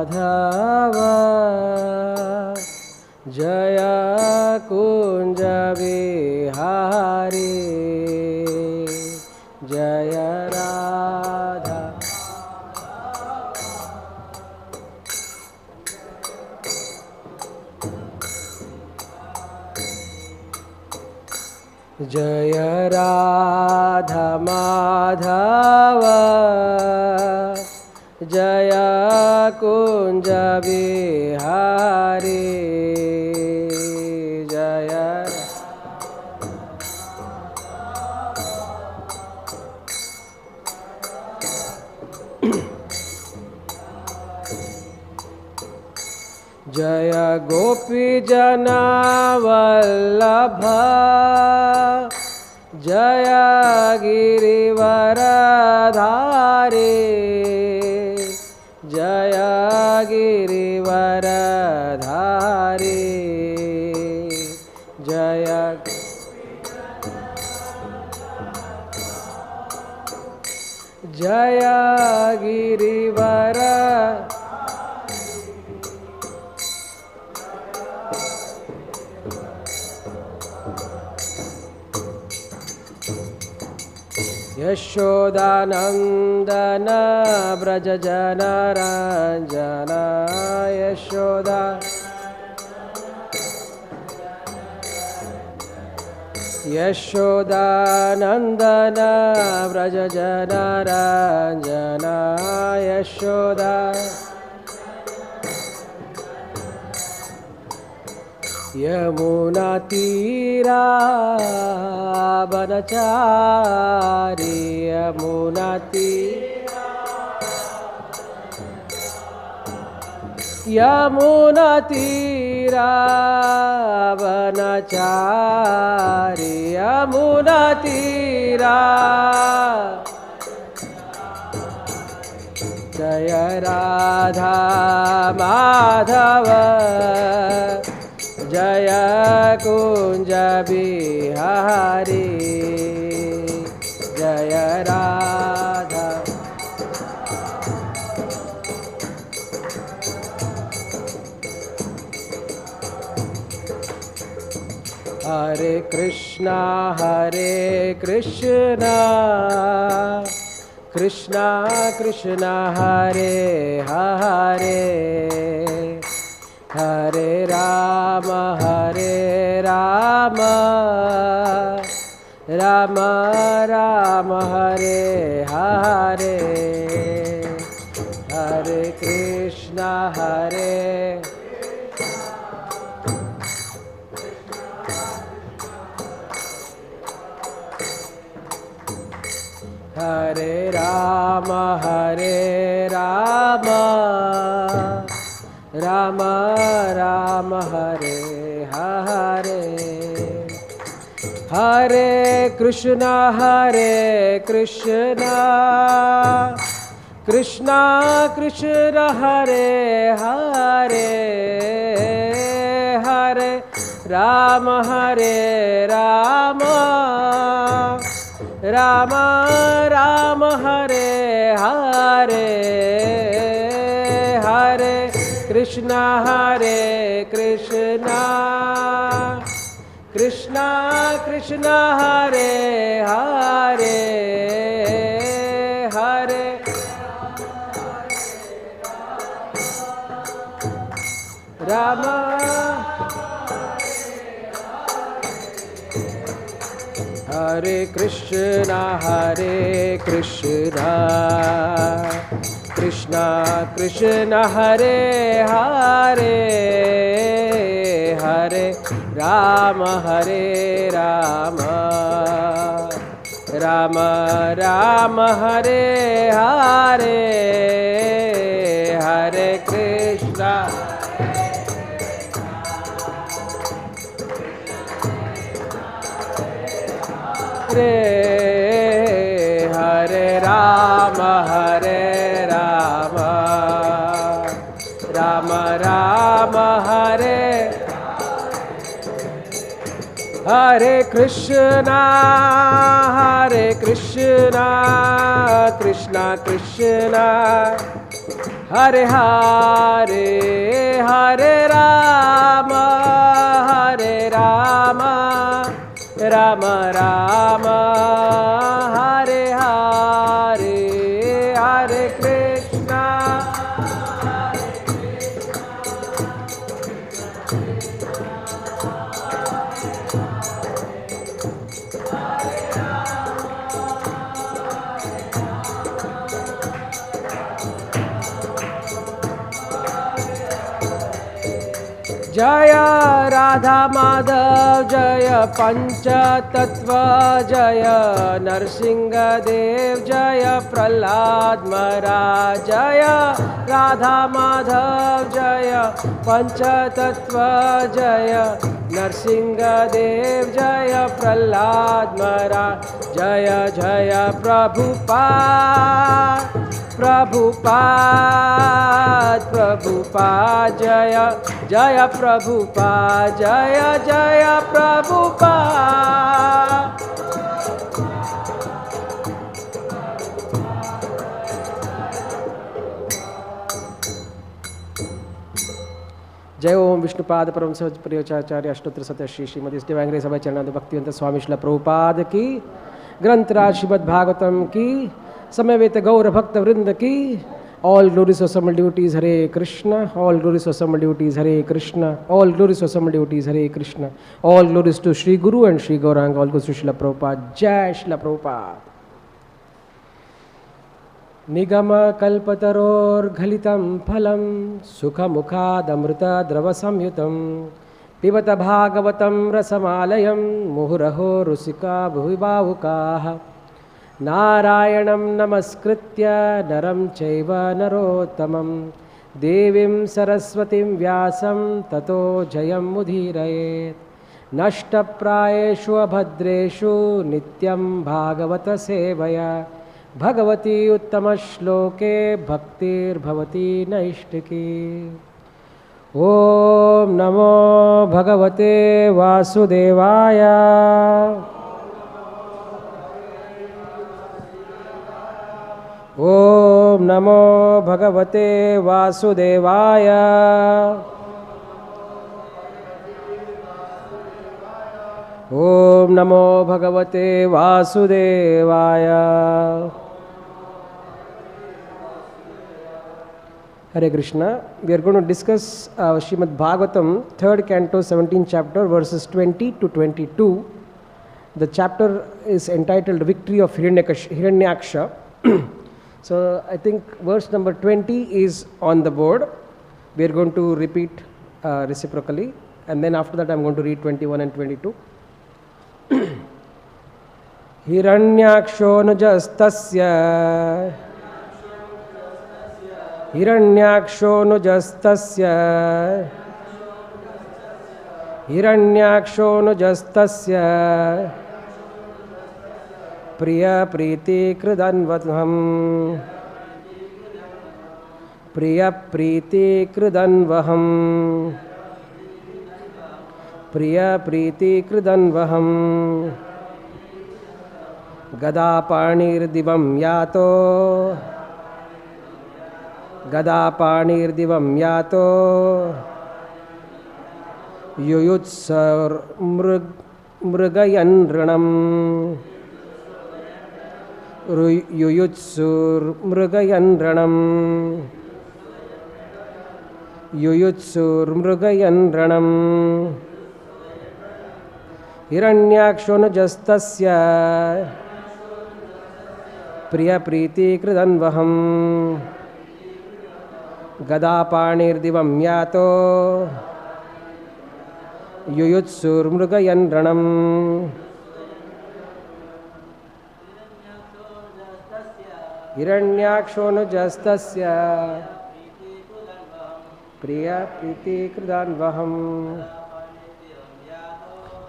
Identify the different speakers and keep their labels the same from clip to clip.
Speaker 1: माधव जय कुंज बिहारी जय राधा जय राधा माधव जय कुंज बिहारी जय जय गोपी जना वल्लभ जय गिरिवरधारी जय गिरिवरधारी जय जय गिरिवर यशोदानंदन व्रज जनरंजन यशोदा यशोदानंदन व्रज जनरंजन यशोदा यमुना तीरा बनचारी यमुना तीरा यमुना तीरा बनचारी यमुना तीरा जय राधा माधव जय कुंज बिहारी जय राधा हरे कृष्णा कृष्णा कृष्णा हरे हरे हरे राम राम राम हरे हरे हरे कृष्णा हरे राम राम राम हरे हरे हरे कृष्णा कृष्णा कृष्ण हरे हरे हरे राम राम राम हरे हरे हरे कृष्णा कृष्णा कृष्णा हरे हरे हरे राम हरे कृष्णा कृष्णा कृष्ण हरे हरे हरे राम राम राम हरे हरे हरे कृष्णा हरे Ram Ram Hare Hare Krishna Krishna Krishna Hare Hare, Hare Rama, Hare Rama, Rama Rama, Hare Hare, Hare Krishna, Jaya Radha Madhav, Jaya Pancha Tattva, Jaya Narsingha Dev, Jaya Prahlad Maharaj, Jaya Radha Madhav, Jaya Pancha Tattva, Jaya Narsingha Dev, Jaya Prahlad Maharaj, Jaya Jaya Prabhupada, Prabhupada, Prabhupada, Jaya Jaya Prabhupada, Jaya Jaya Prabhupada. जय ओम विष्णुपाद परम सहज प्रियोचार्य अष्टोत्तर सत्य श्री श्रीमती दिवांग सभा चरणानंद भक्तिवंत स्वामी श्रील प्रभुपाद की, ग्रंथराज श्रीमद् भागवतम की, समवेत गौर भक्त वृंद की. All glories of assembled devotees, Hare Krishna. All glories of assembled devotees, Hare Krishna. All glories of assembled devotees, Hare Krishna. All glories to Shri Guru and Shri Gauranga. All glories to Srila Prabhupada. Jai Srila Prabhupada. Nigama kalpataror ghalitam phalam sukha mukhad amrita drava samyutam pibata bhagavatam rasamalayam muhuraho rusika bhuvibhavukaha. Narayanam namaskritya naram chaiva narottamam devim saraswatim vyasam tato jayam mudhirayet. Nashtaprayeshu abhadreshu nityam bhagavata sevaya bhagavati uttama shloke bhaktir bhavati naishtiki. Om namo bhagavate vasudevaya. Om namo bhagavate vasudevaya. Om namo bhagavate vasudevaya. Hare Krishna. We are going to discuss Srimad Bhagavatam, 3rd canto, 17th chapter, verses 20 to 22. The chapter is entitled Victory of Hiraṇyākṣa. So I think verse number 20 is on the board. We are going to repeat reciprocally, and then after that I am going to read 21 and 22. Hiraṇyākṣo nujas tasya. Hiraṇyākṣo nujas tasya. Hiraṇyākṣo nujas tasya. prīti-kṛd anvaham. prīti-kṛd anvaham. prīti-kṛd anvaham. gadā-pāṇir divam yāto. gadā-pāṇir divam yāto. yuyutsur mṛgayan raṇam. yuyutsur mṛgayan raṇam. yuyutsur mṛgayan raṇam. hiraṇyākṣo nujas tasya. prīti-kṛd anvaham. gadā-pāṇir divam yāto. yuyutsur mṛgayan raṇam. hiraṇyākṣo nujas tasya. prīti-kṛd anvaham.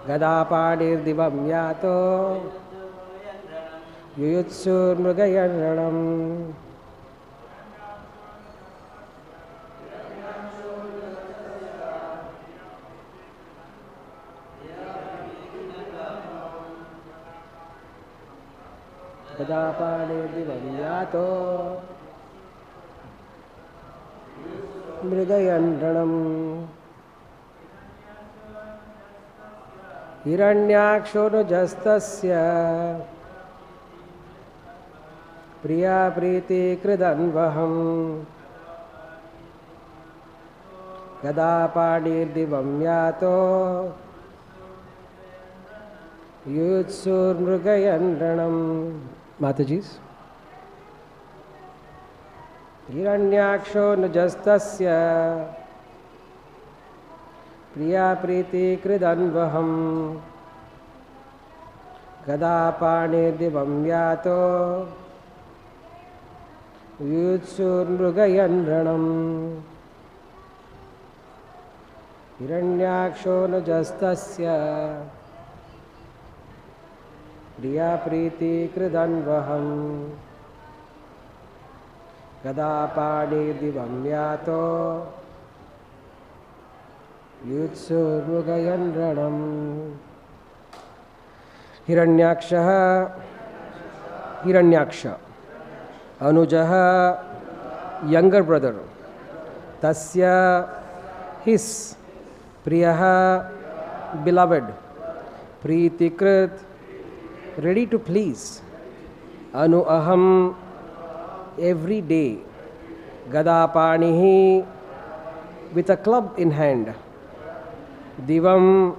Speaker 1: gadā-pāṇir divam yāto. yuyutsur mṛgayan raṇam. gadā-pāṇir divam yāto. mṛgayan raṇam. Hiraṇyākṣo nujas tasya priyaḥ prīti-kṛd anvaham. gadā-pāṇir divam yāto yuyutsur mṛgayan raṇam. Matajis. Hiraṇyākṣo nujas tasya priyaḥ prīti-kṛd anvaham. gadā-pāṇir divam yāto yuyutsur mṛgayan raṇam. Hiraṇyākṣo nujas tasya priyaḥ prīti-kṛd anvaham. gadā-pāṇir divam yāto yuyutsur mṛgayan raṇam. Hiraṇyākṣaḥ, Hiraṇyākṣa, anujaḥ, younger brother, tasya, his, priyaḥ, beloved, prīti-kṛt, ready to please, anu-aham, every day, gadā-pāṇiḥ, with a club in hand, divam,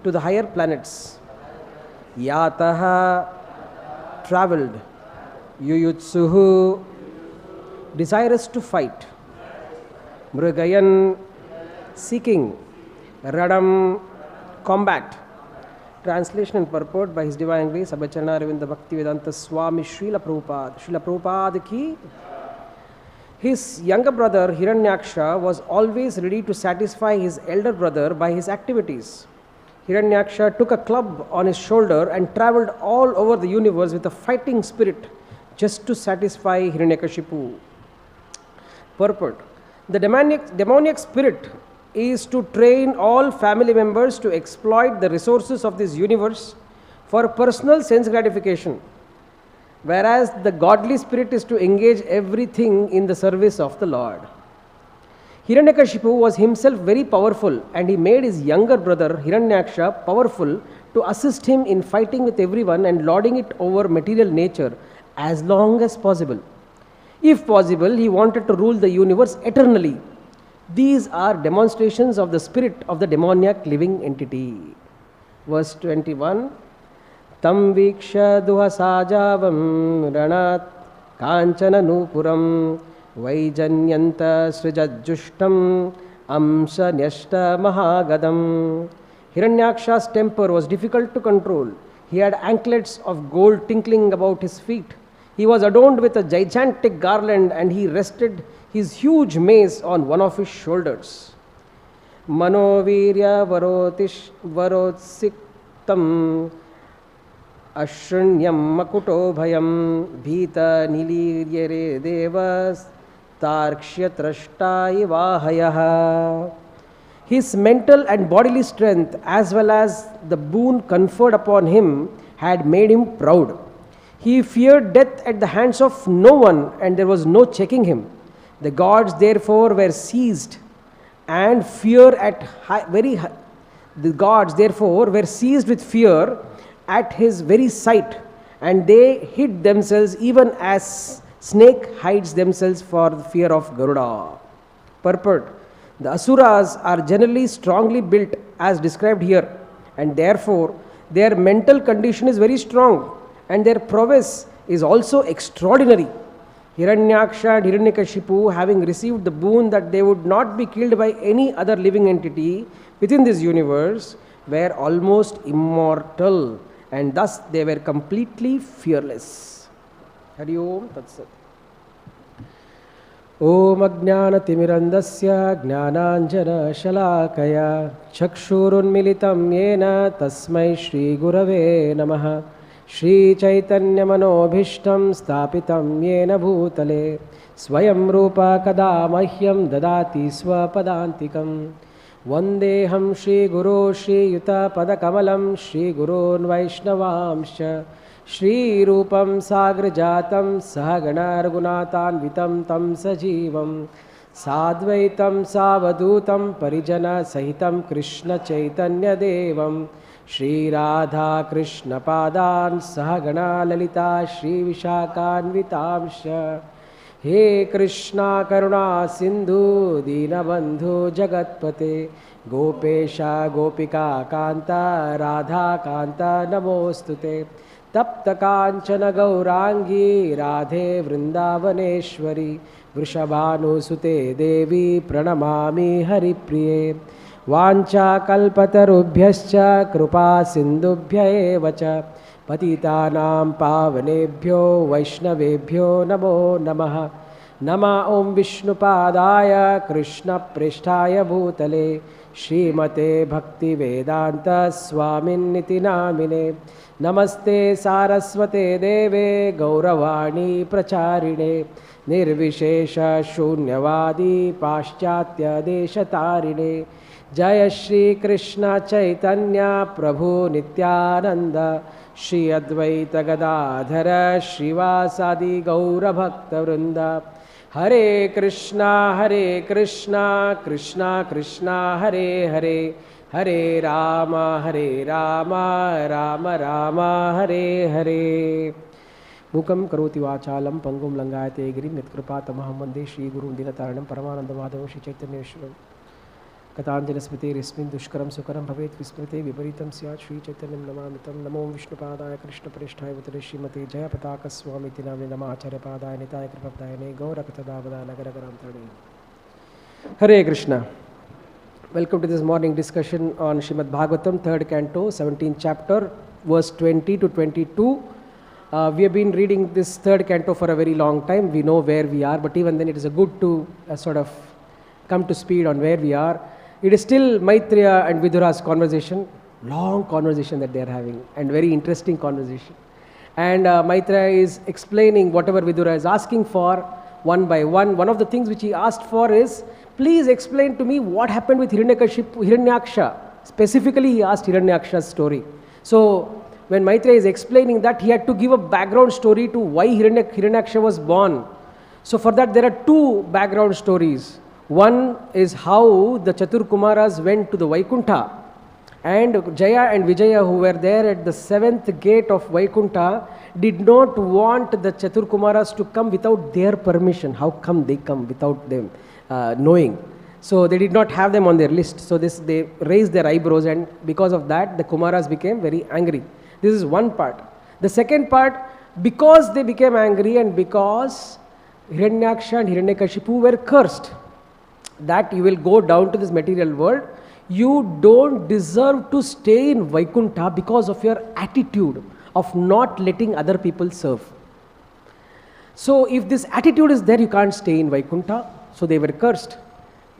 Speaker 1: to the higher planets, yātaḥ, traveled, yuyutsuḥ, desirous to fight, mṛgayan, seeking, raṇam, combat. Translation and purport by His Divine Grace Abhacharana Aravinda Bhaktivedanta Swami Srila Prabhupada. Srila Prabhupada ki. His younger brother Hiraṇyākṣa was always ready to satisfy his elder brother by his activities. Hiraṇyākṣa took a club on his shoulder and travelled all over the universe with a fighting spirit just to satisfy Hiraṇyākṣaḥipu. Purport. The demoniac spirit is to train all family members to exploit the resources of this universe for personal sense gratification, whereas the godly spirit is to engage everything in the service of the Lord. Hiraṇyākṣaḥipu was himself very powerful, and he made his younger brother Hiraṇyākṣa powerful to assist him in fighting with everyone and lording it over material nature as long as possible. If possible, he wanted to rule the universe eternally. These are demonstrations of the spirit of the demoniac living entity. Verse 21. Tam viksha duhasajavam ranat kanchana nupuram vaijanyanta srijajjushtam amsa nyashta mahagadam. Hiraṇyākṣa's temper was difficult to control. He had anklets of gold tinkling about his feet. He was adorned with a gigantic garland, and he rested his huge mace on one of his shoulders. Manovirya varotsiktam ashrunyam makuto bhayam bhita niliryare devas tarkshatrashta ivahayah. His mental and bodily strength, as well as the boon conferred upon him, had made him proud. He feared death at the hands of no one, and there was no checking him. The gods therefore were seized and fear at the gods therefore were seized with fear at his very sight, and they hid themselves even as snake hides themselves for the fear of Garuda. Purport. The asuras are generally strongly built as described here, and therefore their mental condition is very strong, and their prowess is also extraordinary. Hiraṇyākṣa and Hiraṇyākṣaḥipu, having received the boon that they would not be killed by any other living entity within this universe, were almost immortal, and thus they were completely fearless. Hari Om Tat Sat. Om Ajnānatimirandasya Jnānāñjana Shalakaya Chakshurunmilitam Yena Tasmai Shri Gurave Namaha. Shri Chaitanya Manobhishtam Stapitam Yena Bhutale Swayam Rupa Kada Mahyam Dadati Swapadantikam Vandeham Shri Guru Shri Yuta Padakamalam Shri Gurun Vaishnavamsha Shri Rupam Sagrajatam Sahagana Raghunathan Vitam Tam Sajivam Sadvaitam Savadutam Parijana Sahitam Krishna Chaitanya Devam Shri Radha Krishna Padan Sahagana Lalita Shri Vishakhanvitamsha He Krishna Karuna Sindhu Dinabandhu Jagatpate Gopesha Gopika Kanta Radha Kanta Namostute Tapta Kanchana Gaurangi Radhe Vrindavaneshwari Vrishabhanusute Devi Pranamami Haripriye Vancha Kalpatarubhyascha Krupa Sindubhya Evacha Patitanam Pavanebhyo Vaishnavebhyo Namo Namaha Nama Om Vishnupadaya Krishna Prishtaya Bhutale Srimate Bhakti Vedanta Swaminiti Namine Namaste Saraswate Deve Gauravani Pracharine Nirvishesha Shunyavadi Paschatya Deshatarine Jaya Shri Krishna Chaitanya Prabhu Nityananda Shri Advaita Gadadhara Shrivasadi Gaura Bhakta Vrinda Hare Krishna Krishna Krishna Hare Hare Hare Rama Rama Rama Hare Hare Mukam karoti vachalam pangum langayate girim yatkripātamaham vande Shri Gurum Dinataranam Paramananda Madhavam Shri Chaitanyeshwaram Katanjana Smriti Rismin Dushkaram Sukaram Bhavet Vismrite Viparitam Syat Shri Chaitanyam Namamitam Namo Vishnupadaya Krishna Prishtaya Vutare Srimate Jaya Pataka Swami Tinamni Nama Acharya Padaya Nitaya Kripapdayane Gaura Katadavada Nagaragaram Tadane Hare Krishna. Welcome to this morning discussion on Srimad Bhagavatam, 3rd canto, 17th chapter, verse 20 to 22. We have been reading this 3rd canto for a very long time. We know where we are, but even then it is good to sort of come to speed on where we are. It is still Maitreya and Vidura's conversation, long conversation that they are having, and very interesting conversation. And Maitreya is explaining whatever Vidura is asking for one by one. One of the things which he asked for is, please explain to me what happened with Hiraṇyākṣa. Specifically, he asked Hiraṇyākṣa's story. So, when Maitreya is explaining that, he had to give a background story to why Hiraṇyākṣa was born. So, for that, there are two background stories. One is how the Chaturkumaras went to the Vaikuntha, and Jaya and Vijaya, who were there at the 7th gate of Vaikuntha, did not want the Chaturkumaras to come without their permission. How come they come without them knowing? So they did not have them on their list. So they raised their eyebrows, and because of that, the Kumaras became very angry. This is one part. The second part, because they became angry and because Hiraṇyākṣa and Hiraṇyākṣaḥu were cursed, that you will go down to this material world, you don't deserve to stay in Vaikuntha because of your attitude of not letting other people serve. So if this attitude is there, you can't stay in Vaikuntha. So they were cursed.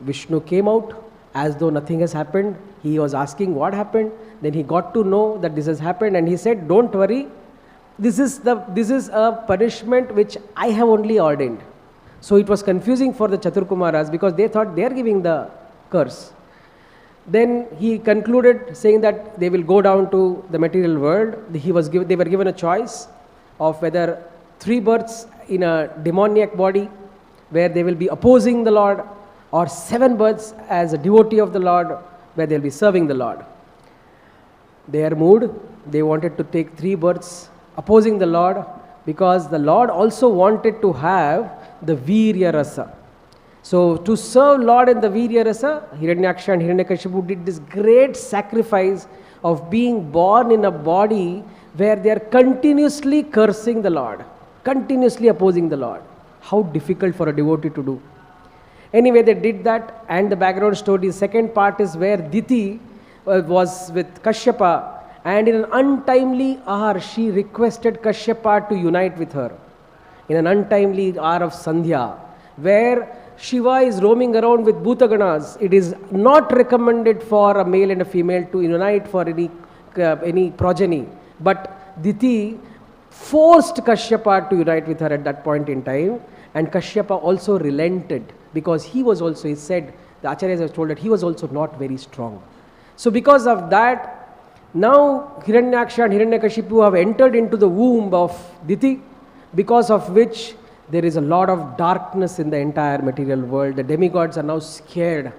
Speaker 1: Vishnu came out as though nothing has happened. He was asking what happened. Then he got to know that this has happened, and he said, don't worry, this is a punishment which I have only ordained. So it was confusing for the Chaturkumaras because they thought they are giving the curse. Then he concluded saying that they will go down to the material world. They were given a choice of whether 3 births in a demoniac body where they will be opposing the Lord, or 7 births as a devotee of the Lord where they will be serving the Lord. They are moved. They wanted to take 3 births opposing the Lord because the Lord also wanted to have the Virya Rasa. So to serve Lord in the Virya Rasa, Hiraṇyākṣa and Hiraṇyākṣaḥu did this great sacrifice of being born in a body where they are continuously cursing the Lord, continuously opposing the Lord. How difficult for a devotee to do. Anyway, they did that, and the background story, the second part is where Diti was with Kashyapa, and in an untimely hour, she requested Kashyapa to unite with her. In an untimely hour of Sandhya, where Shiva is roaming around with Bhutaganas, it is not recommended for a male and a female to unite for any progeny. But Diti forced Kashyapa to unite with her at that point in time, and Kashyapa also relented because he was also, he said, the Acharyas have told that he was also not very strong. So because of that, now Hiraṇyākṣa and Hiraṇyākṣaḥipu have entered into the womb of Diti, because of which there is a lot of darkness in the entire material world. The demigods are now scared.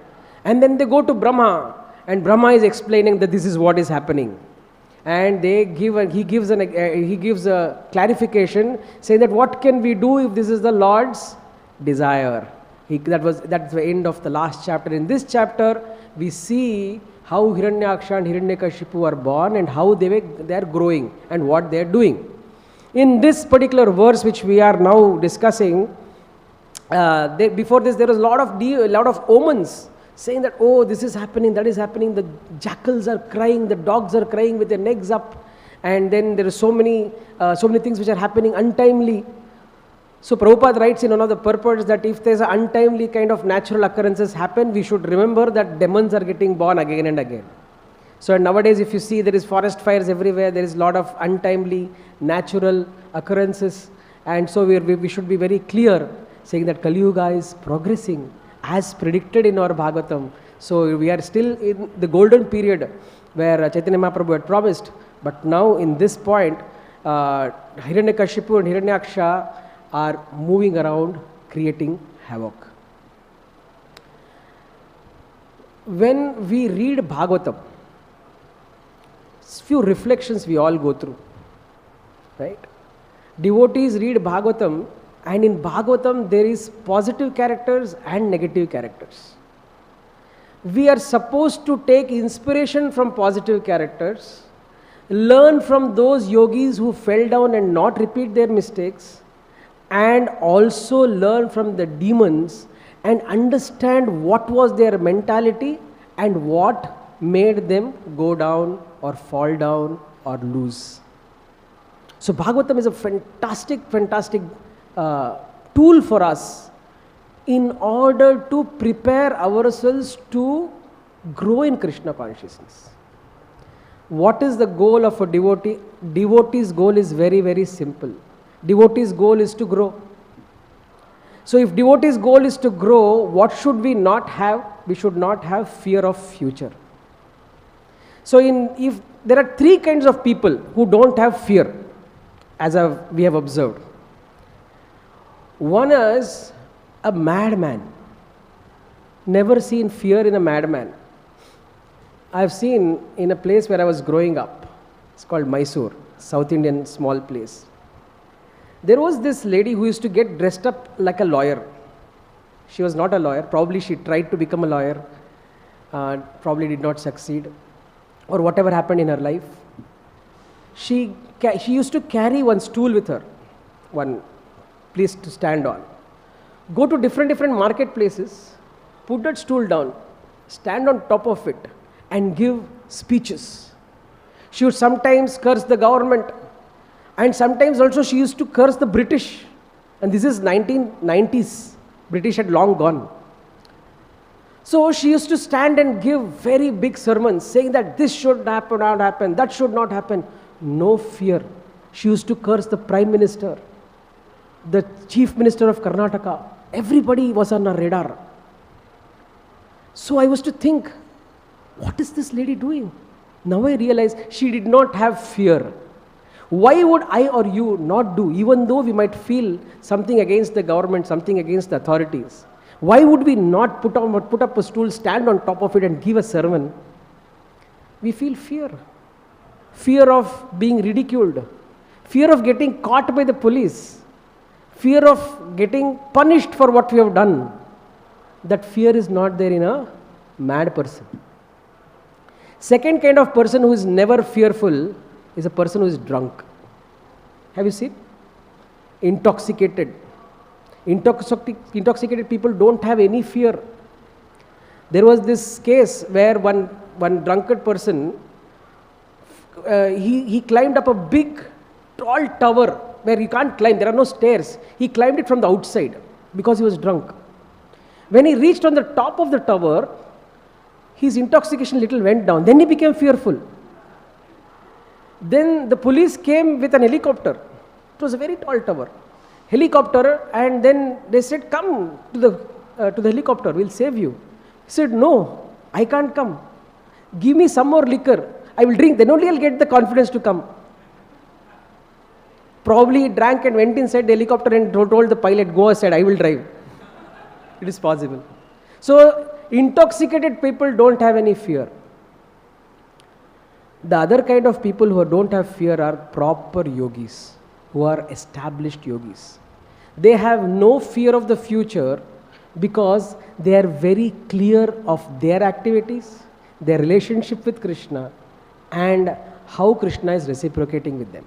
Speaker 1: And then they go to Brahma, and Brahma is explaining that this is what is happening. And he gives a clarification saying that what can we do if this is the Lord's desire. That's the end of the last chapter. In this chapter, we see how Hiraṇyākṣa and Hiraṇyākṣaḥipu are born and how they are growing and what they are doing. In this particular verse which we are now discussing, before this there was a lot of omens saying that, oh, this is happening, that is happening, the jackals are crying, the dogs are crying with their necks up, and then there are so many things which are happening untimely. So Prabhupada writes in one of the purports that if there's an untimely kind of natural occurrences happen, we should remember that demons are getting born again and again. So nowadays if you see, there is forest fires everywhere, there is a lot of untimely natural occurrences, and so we should be very clear saying that Kali Yuga is progressing as predicted in our Bhagavatam. So we are still in the golden period where Chaitanya Mahaprabhu had promised, but now in this point, Hiraṇyākṣaḥipu and Hiraṇyākṣa are moving around creating havoc. When we read Bhagavatam, few reflections we all go through, right? Devotees read Bhagavatam, and in Bhagavatam there is positive characters and negative characters. We are supposed to take inspiration from positive characters, learn from those yogis who fell down and not repeat their mistakes, and also learn from the demons and understand what was their mentality and what made them go down or fall down or lose. So Bhagavatam is a fantastic tool for us in order to prepare ourselves to grow in Krishna consciousness. What is the goal of a devotee? Devotee's goal is very, very simple. Devotee's goal is to grow. So if devotee's goal is to grow, what should we not have? We should not have fear of future. So if there are three kinds of people who don't have fear, as we have observed. One is a madman. Never seen fear in a madman. I have seen in a place where I was growing up. It's called Mysore, South Indian small place. There was this lady who used to get dressed up like a lawyer. She was not a lawyer. Probably she tried to become a lawyer. Probably did not succeed. Or whatever happened in her life. She used to carry one stool with her. One place to stand on. Go to different marketplaces. Put that stool down. Stand on top of it. And give speeches. She would sometimes curse the government. And sometimes also she used to curse the British. And this is 1990s. British had long gone. So she used to stand and give very big sermons saying that this should not happen, that should not happen. No fear. She used to curse the Prime Minister, the Chief Minister of Karnataka. Everybody was on her radar. So I was to think, what is this lady doing? Now I realize she did not have fear. Why would I or you not do, even though we might feel something against the government, something against the authorities? Why would we not put up a stool, stand on top of it and give a sermon? We feel fear. Fear of being ridiculed. Fear of getting caught by the police. Fear of getting punished for what we have done. That fear is not there in a mad person. Second kind of person who is never fearful is a person who is drunk. Have you seen? Intoxicated. Intoxicated people don't have any fear. There was this case where one drunkard person, he climbed up a big, tall tower where you can't climb. There are no stairs. He climbed it from the outside because he was drunk. When he reached on the top of the tower, his intoxication little went down. Then he became fearful. Then the police came with an helicopter. It was a very tall tower. Helicopter, and then they said, come to the helicopter, we'll save you. He said, no, I can't come. Give me some more liquor. I will drink, then only I'll get the confidence to come. Probably he drank and went inside the helicopter and told the pilot, go aside, I will drive. It is possible. So, intoxicated people don't have any fear. The other kind of people who don't have fear are proper yogis, who are established yogis. They have no fear of the future because they are very clear of their activities, their relationship with Krishna, and how Krishna is reciprocating with them.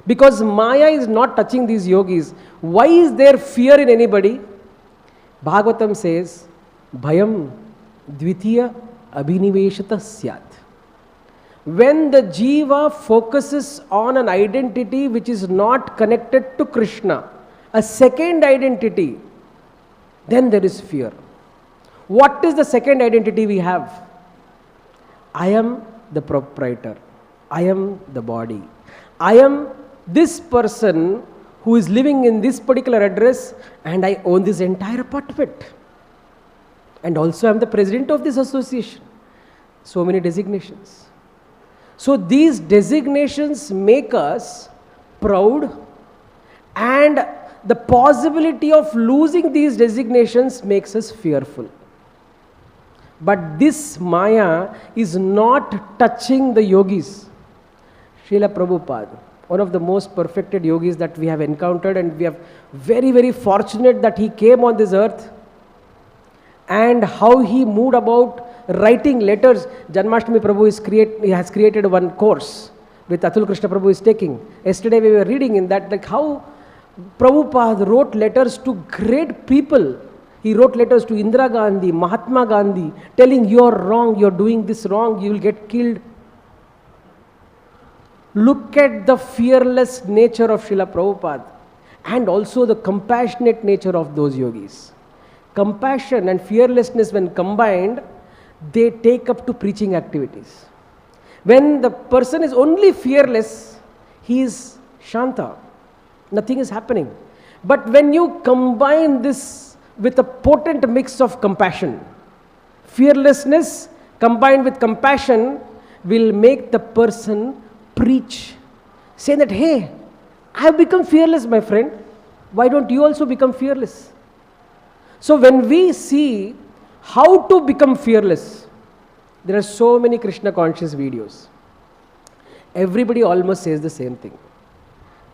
Speaker 1: Because Maya is not touching these yogis, why is there fear in anybody? Bhagavatam says, Bhayam dvitiya abhiniveshata syat. When the jiva focuses on an identity which is not connected to Krishna, a second identity, then there is fear. What is the second identity we have? I am the proprietor. I am the body. I am this person who is living in this particular address and I own this entire apartment. And also I am the president of this association. So many designations. So these designations make us proud, and the possibility of losing these designations makes us fearful. But this Maya is not touching the yogis. Srila Prabhupada, one of the most perfected yogis that we have encountered, and we are very, very fortunate that he came on this earth, and how he moved about writing letters. Janmashtami Prabhu has created one course with Atul Krishna Prabhu is taking. Yesterday we were reading in that, like how Prabhupada wrote letters to great people. He wrote letters to Indira Gandhi, Mahatma Gandhi, telling you are wrong, you are doing this wrong, you will get killed. Look at the fearless nature of Srila Prabhupada, and also the compassionate nature of those yogis. Compassion and fearlessness, when combined, they take up to preaching activities. When the person is only fearless, he is shanta. Nothing is happening. But when you combine this with a potent mix of compassion, fearlessness combined with compassion will make the person preach. Say that, hey, I have become fearless, my friend. Why don't you also become fearless? So when we see how to become fearless, there are so many Krishna conscious videos. Everybody almost says the same thing.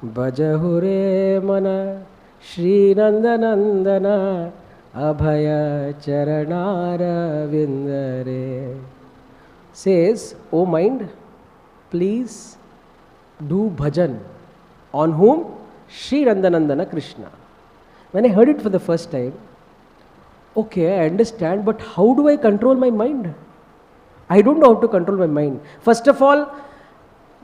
Speaker 1: Bhajahure mana Shri Nandanandana Abhaya Charanara Vindare. Says, O mind, please do bhajan. On whom? Shri Nandanandana Krishna. When I heard it for the first time, okay, I understand, but how do I control my mind? I don't know how to control my mind. First of all,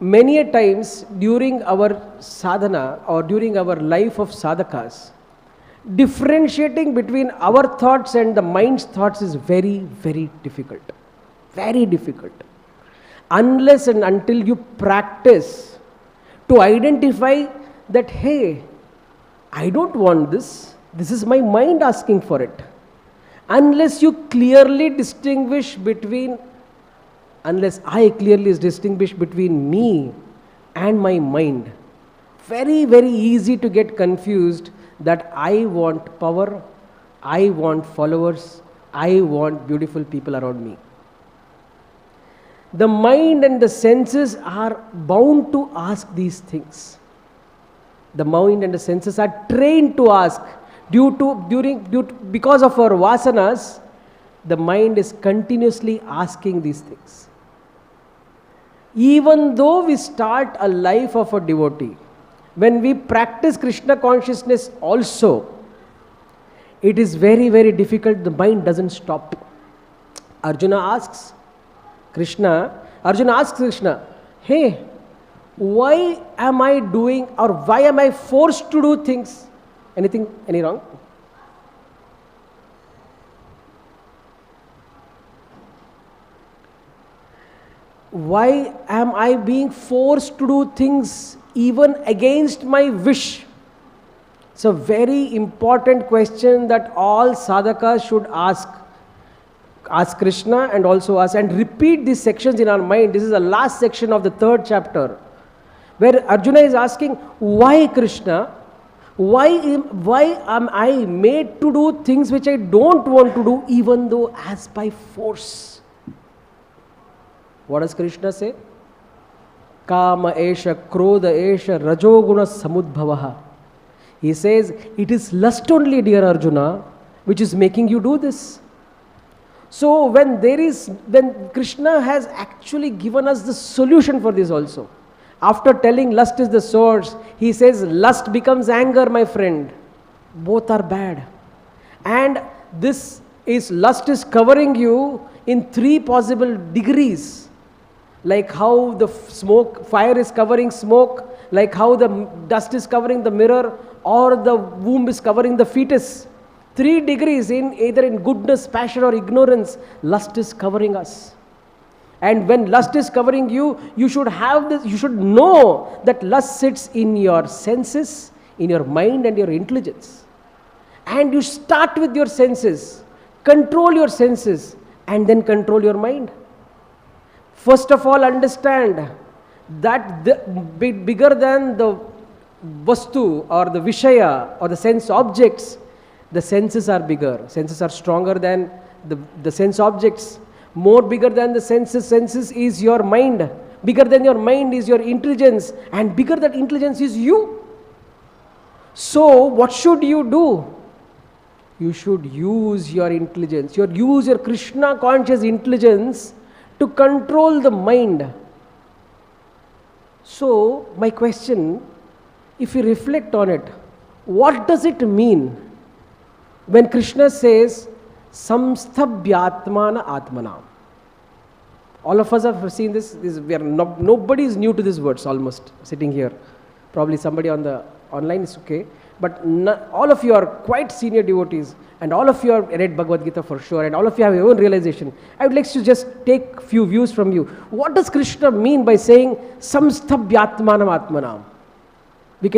Speaker 1: many a times during our sadhana or during our life of sadhakas, differentiating between our thoughts and the mind's thoughts is very, very difficult. Very difficult. Unless and until you practice to identify that, hey, I don't want this. This is my mind asking for it. Unless you clearly distinguish between, unless I clearly distinguish between me and my mind, very, very easy to get confused that I want power, I want followers, I want beautiful people around me. The mind and the senses are bound to ask these things. The mind and the senses are trained to ask. Because of our vasanas, the mind is continuously asking these things. Even though we start a life of a devotee, when we practice Krishna consciousness also, it is very, very difficult. The mind doesn't stop. Arjuna asks Krishna, hey, why am I doing, or why am I forced to do things? Any wrong? Why am I being forced to do things even against my wish? It's a very important question that all sadhakas should ask. Ask Krishna and also ask, and repeat these sections in our mind. This is the last section of the 3rd chapter. where Arjuna is asking, why Krishna? Why am I made to do things which I don't want to do, even though as by force? What does Krishna say? Kama esha, krodha esha, rajoguna samudbhavaha. He says, it is lust only, dear Arjuna, which is making you do this. So when Krishna has actually given us the solution for this also. After telling lust is the source, he says lust becomes anger, my friend. Both are bad. And lust is covering you in 3 possible degrees. Like how the fire is covering smoke, like how the dust is covering the mirror, or the womb is covering the fetus. 3 degrees either in goodness, passion or ignorance, lust is covering us. And when lust is covering you, you should know that lust sits in your senses, in your mind and your intelligence. And you start with your senses, control your senses, and then control your mind. First of all, understand that bigger than the vastu or the vishaya or the sense objects, the senses are bigger. Senses are stronger than the sense objects. More bigger than the senses is your mind. Bigger than your mind is your intelligence. And bigger than intelligence is you. So what should you do? You should use your intelligence. Use your Krishna conscious intelligence to control the mind. So my question, if you reflect on it, what does it mean when Krishna says, samsthabhyatmana atmanam? All of us have seen this. Nobody is new to these words almost sitting here. Probably somebody on the online is okay. But all of you are quite senior devotees, and all of you have read Bhagavad Gita for sure, and all of you have your own realization. I would like to just take few views from you. What does Krishna mean by saying samsthabhyatmanam atmanam? We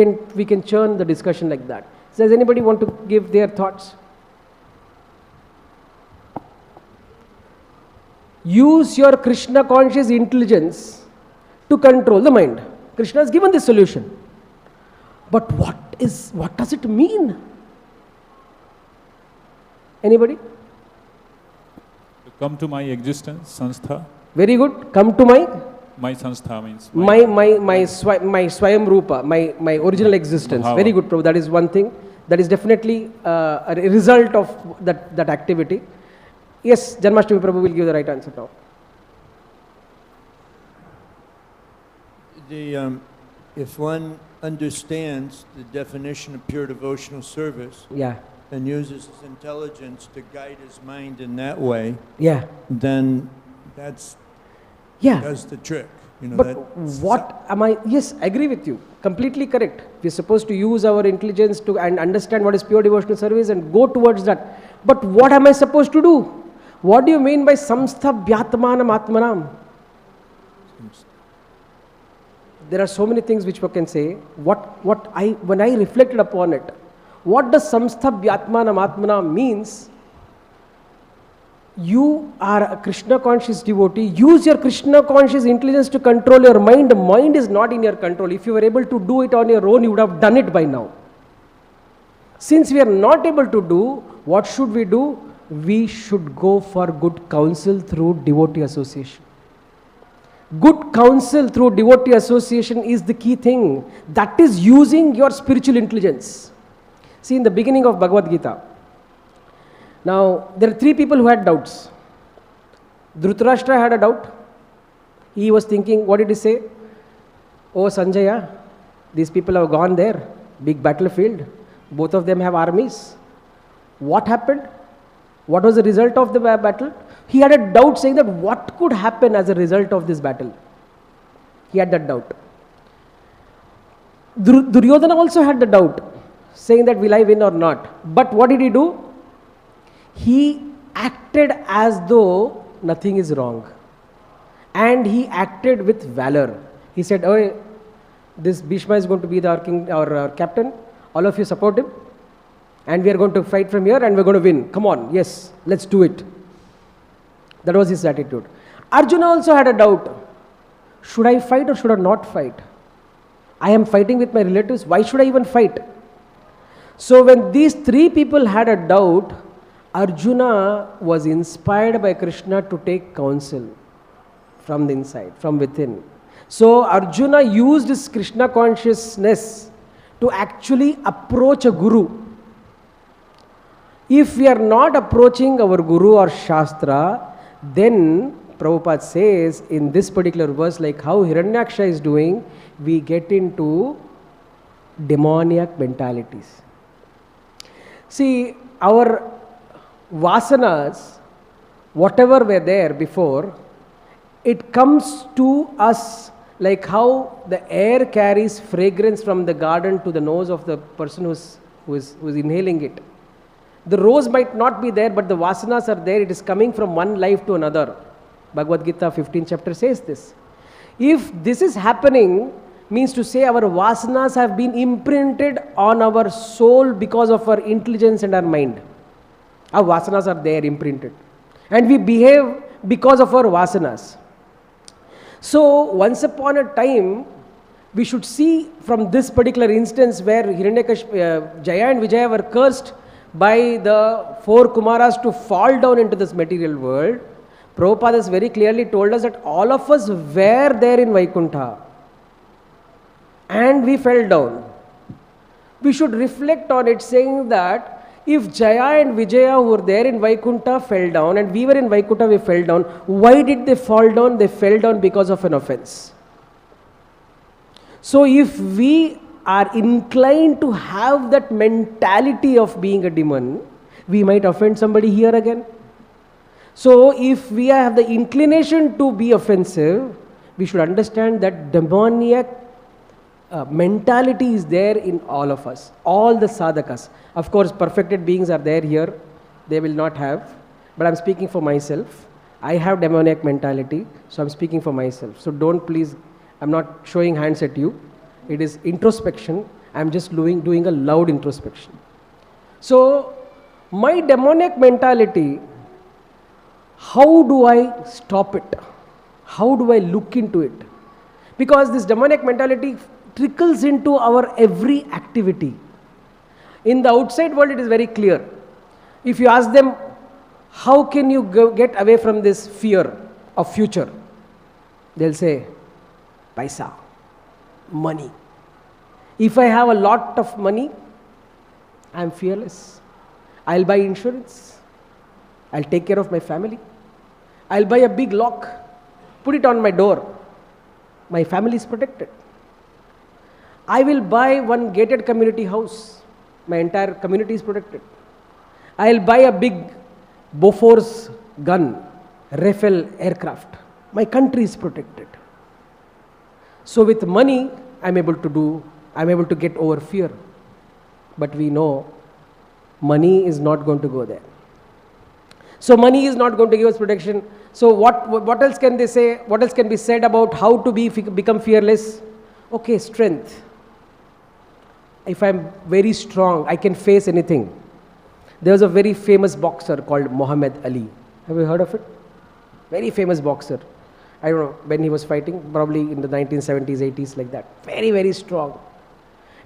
Speaker 1: can churn the discussion like that. Does anybody want to give their thoughts? Use your Krishna conscious intelligence to control the mind. Krishna has given this solution. But what does it mean? Anybody?
Speaker 2: To come to my existence, sanstha.
Speaker 1: Very good. Come to
Speaker 2: my sanstha means
Speaker 1: my swayam rupa, my original existence.
Speaker 2: Bhava.
Speaker 1: Very good, Prabhu. That is one thing. That is definitely a result of that activity. Yes, Janmashtami Prabhu will give the right answer now.
Speaker 3: If one understands the definition of pure devotional service, and uses his intelligence to guide his mind in that way, then does the trick.
Speaker 1: But what am I? Yes, I agree with you. Completely correct. We're supposed to use our intelligence and understand what is pure devotional service and go towards that. But what am I supposed to do? What do you mean by samsthabhyatmanam atmanam? There are so many things which one can say. When I reflected upon it, what does samsthabhyatmanam atmanam means? You are a Krishna conscious devotee. Use your Krishna conscious intelligence to control your mind. The mind is not in your control. If you were able to do it on your own, you would have done it by now. Since we are not able to do, what should we do? We should go for good counsel through devotee association. Good counsel through devotee association is the key thing. That is using your spiritual intelligence. See, in the beginning of Bhagavad Gita, now there are 3 people who had doubts. Dhritarashtra had a doubt. He was thinking, what did he say? Oh Sanjaya, these people have gone there, big battlefield. Both of them have armies. What happened? What was the result of the battle? He had a doubt saying that what could happen as a result of this battle. He had that doubt. Duryodhana also had the doubt, saying that will I win or not. But what did he do? He acted as though nothing is wrong. And he acted with valor. He said, oh, this Bhishma is going to be our king, our captain. All of you support him. And we are going to fight from here and we are going to win. Come on, yes, let's do it. That was his attitude. Arjuna also had a doubt. Should I fight or should I not fight? I am fighting with my relatives. Why should I even fight? So when these three people had a doubt, Arjuna was inspired by Krishna to take counsel from the inside, from within. So Arjuna used his Krishna consciousness to actually approach a guru. If we are not approaching our guru or shastra, then Prabhupada says in this particular verse, like how Hiraṇyākṣa is doing, we get into demoniac mentalities. See, our vasanas, whatever were there before, it comes to us like how the air carries fragrance from the garden to the nose of the person who is inhaling it. The rose might not be there, but the vasanas are there. It is coming from one life to another. Bhagavad Gita 15th chapter says this. If this is happening, means to say our vasanas have been imprinted on our soul because of our intelligence and our mind. Our vasanas are there imprinted. And we behave because of our vasanas. So, once upon a time, we should see from this particular instance where Jaya and Vijaya were cursed by the 4 Kumaras to fall down into this material world. Prabhupada has very clearly told us that all of us were there in Vaikuntha and we fell down. We should reflect on it, saying that if Jaya and Vijaya who were there in Vaikuntha fell down and we were in Vaikuntha, we fell down, why did they fall down? They fell down because of an offense. So if we are inclined to have that mentality of being a demon, we might offend somebody here again. So if we have the inclination to be offensive, we should understand that demoniac mentality is there in all of us, all the sadhakas. Of course, perfected beings are there here. They will not have. But I'm speaking for myself. I have demoniac mentality, so I'm speaking for myself. So don't please, I'm not showing hands at you. It is introspection. I'm just doing a loud introspection. So, my demoniac mentality, how do I stop it? How do I look into it? Because this demoniac mentality trickles into our every activity. In the outside world, it is very clear. If you ask them, how can you get away from this fear of future? They'll say, paisa, money. If I have a lot of money, I'm fearless. I'll buy insurance. I'll take care of my family. I'll buy a big lock, put it on my door. My family is protected. I will buy one gated community house. My entire community is protected. I'll buy a big Bofors gun, Rafale aircraft. My country is protected. So with money, I'm able to get over fear. But we know money is not going to go there. So money is not going to give us protection. So what else can they say? What else can be said about how to become fearless? Okay, strength. If I'm very strong, I can face anything. There was a very famous boxer called Muhammad Ali. Have you heard of it? Very famous boxer. I don't know when he was fighting, probably in the 1970s, 80s, like that. Very, very strong.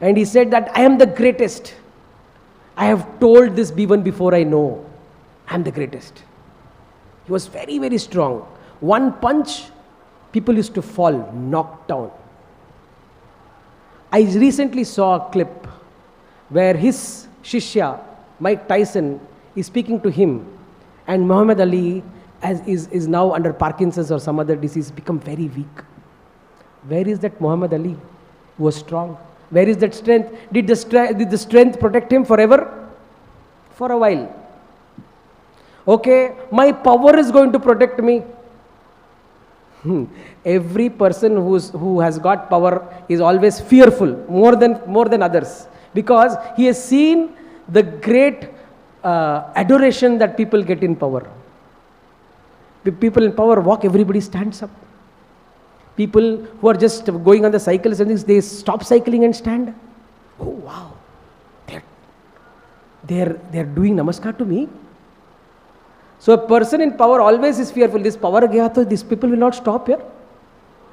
Speaker 1: And he said that I am the greatest. I have told this even before I know. I am the greatest. He was very, very strong. One punch, people used to fall, knocked down. I recently saw a clip where his shishya, Mike Tyson, is speaking to him, and Muhammad Ali is now under Parkinson's or some other disease, become very weak. Where is that Muhammad Ali who was strong? Where is that strength? Did the strength protect him forever? For a while. Okay, my power is going to protect me. Every person who has got power is always fearful more than others, because he has seen the great adoration that people get in power. People in power walk, everybody stands up. People who are just going on the cycles and things, they stop cycling and stand. Oh wow, they're doing namaskar to me. So a person in power always is fearful. This power gaya to these people will not stop here.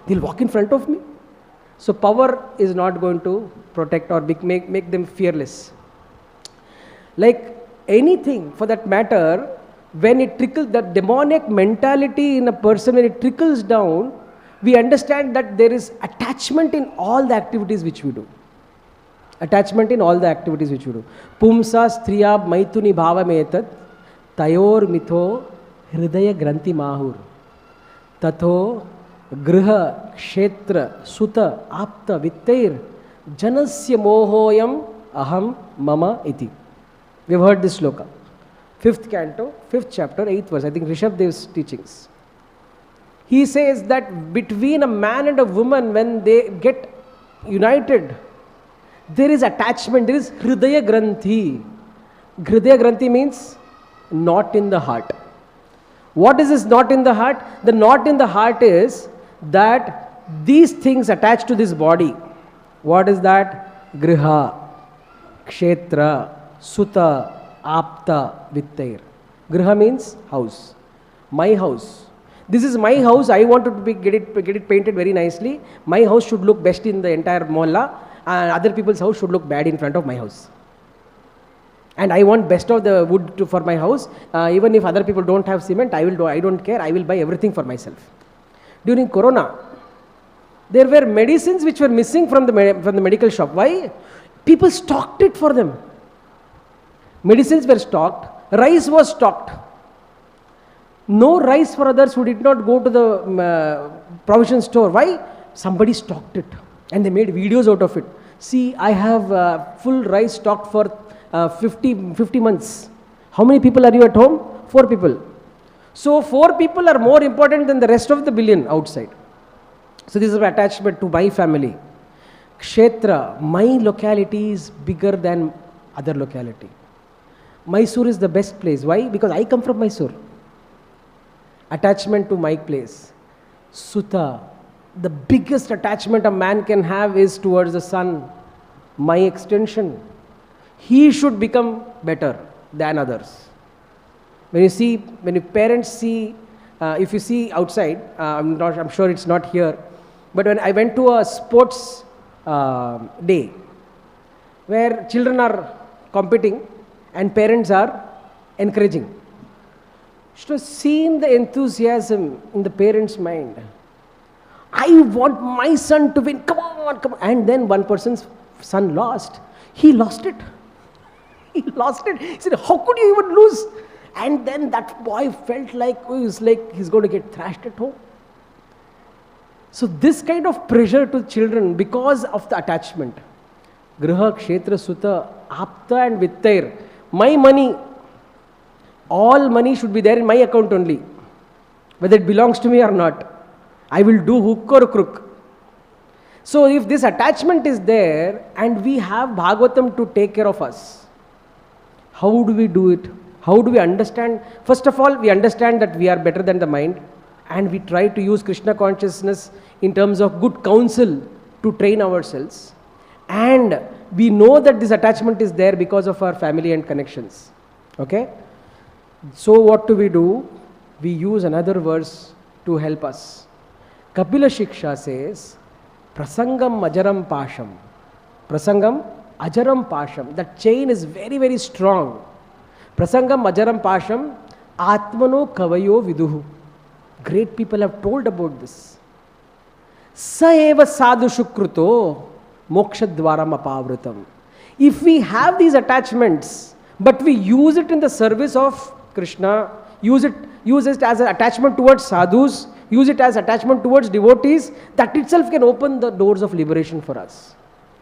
Speaker 1: They'll walk in front of me. So power is not going to protect or make them fearless. Like anything for that matter, when it trickles, the demoniac mentality in a person, when it trickles down, we understand that there is attachment in all the activities which we do. Attachment in all the activities which we do. Pumsa striya maituni bhavametat tayor mitho hridaya granthi mahur tatho griha kshetra suta apta vittair janasya mohoyam aham mama iti. We have heard this sloka. 5th canto, 5th chapter, 8th verse. I think Rishabdev's teachings. He says that between a man and a woman, when they get united, there is attachment, there is hridaya granthi. Hridaya granthi means knot in the heart. What is this knot in the heart? The knot in the heart is that these things attached to this body. What is that? Griha, kshetra, suta, apta, vittair. Griha means house. My house. This is my house. I want to get it painted very nicely. My house should look best in the entire mohalla, and other people's house should look bad in front of my house. And I want best of the wood for my house. Even if other people don't have cement, I will do. I don't care. I will buy everything for myself. During Corona, there were medicines which were missing from the medical shop. Why? People stocked it for them. Medicines were stocked. Rice was stocked. No rice for others who did not go to the provision store. Why? Somebody stocked it. And they made videos out of it. See, I have full rice stocked for 50 months. How many people are you at home? 4 people. So 4 people are more important than the rest of the billion outside. So this is an attachment to my family. Kshetra, my locality is bigger than other locality. Mysore is the best place. Why? Because I come from Mysore. Attachment to my place. Suta, the biggest attachment a man can have is towards the son. My extension. He should become better than others. When your parents see, if you see outside, I'm sure it's not here, but when I went to a sports day where children are competing and parents are encouraging. So seeing the enthusiasm in the parents' mind. I want my son to win. Come on, come on. And then one person's son lost. He lost it. He lost it. He said, how could you even lose? And then that boy felt like he's going to get thrashed at home. So this kind of pressure to children because of the attachment. Griha, kshetra, suta, apta and vittair. My money, all money should be there in my account only. Whether it belongs to me or not. I will do hook or crook. So if this attachment is there and we have Bhagavatam to take care of us, how do we do it? How do we understand? First of all, we understand that we are better than the mind and we try to use Krishna consciousness in terms of good counsel to train ourselves. And we know that this attachment is there because of our family and connections. Okay? So what do? We use another verse to help us. Kapila Shiksha says, Prasangam ajaram pasham. Prasangam ajaram pasham. That chain is very, very strong. Prasangam ajaram pasham. Atmano kavayo viduhu. Great people have told about this. Sa eva sadhu shukruto mokshadvaram apavritam. If we have these attachments, but we use it in the service of Krishna, use it as an attachment towards sadhus, use it as attachment towards devotees, that itself can open the doors of liberation for us.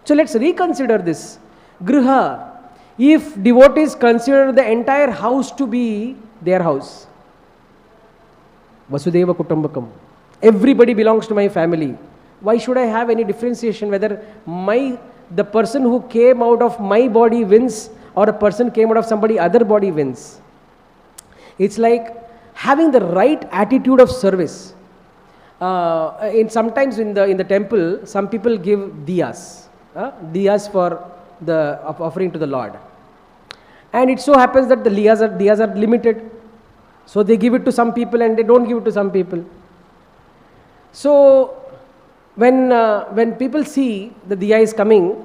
Speaker 1: So let's reconsider this. Griha, if devotees consider the entire house to be their house, Vasudeva Kutumbakam, everybody belongs to my family. Why should I have any differentiation whether the person who came out of my body wins or a person came out of somebody other body wins? It's like having the right attitude of service. Sometimes in the temple, some people give diyas, diyas for the offering to the Lord. And it so happens that the diyas are limited. So they give it to some people and they don't give it to some people. So when people see the diya is coming,